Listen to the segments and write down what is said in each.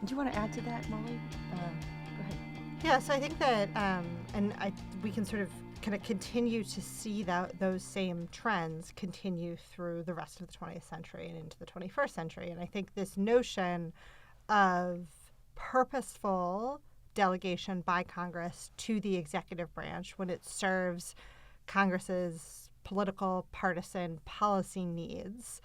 Do you want to add to that, Molly? Go ahead. Yeah, so I think that, we can sort of continue to see those same trends continue through the rest of the 20th century and into the 21st century. And I think this notion of purposeful delegation by Congress to the executive branch when it serves Congress's political, partisan, policy needs,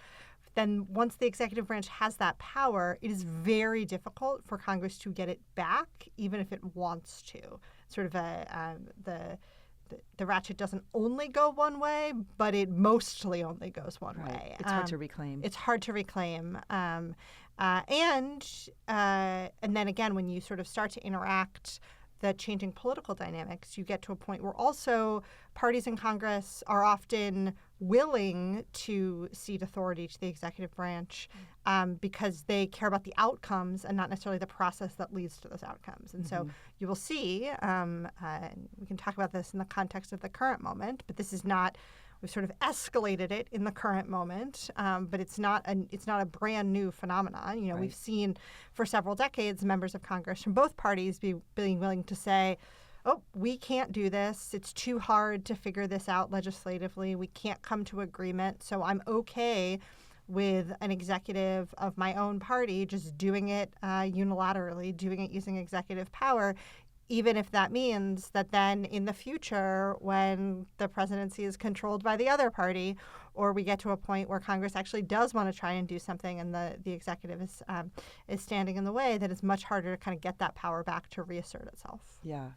then once the executive branch has that power, it is very difficult for Congress to get it back, even if it wants to. Sort of the ratchet doesn't only go one way, but it mostly only goes one way. It's hard to reclaim. It's hard to reclaim. And then again, when you sort of start to interact the changing political dynamics, you get to a point where also parties in Congress are often willing to cede authority to the executive branch because they care about the outcomes and not necessarily the process that leads to those outcomes. And so you will see, we can talk about this in the context of the current moment, but this is not, we've sort of escalated it in the current moment, but it's not a brand new phenomenon. Right. We've seen for several decades members of Congress from both parties being willing to say, oh, we can't do this. It's too hard to figure this out legislatively. We can't come to agreement. So I'm okay with an executive of my own party just doing it unilaterally, doing it using executive power, even if that means that then in the future, when the presidency is controlled by the other party, or we get to a point where Congress actually does want to try and do something and the executive is standing in the way, that it's much harder to kind of get that power back to reassert itself. Yeah.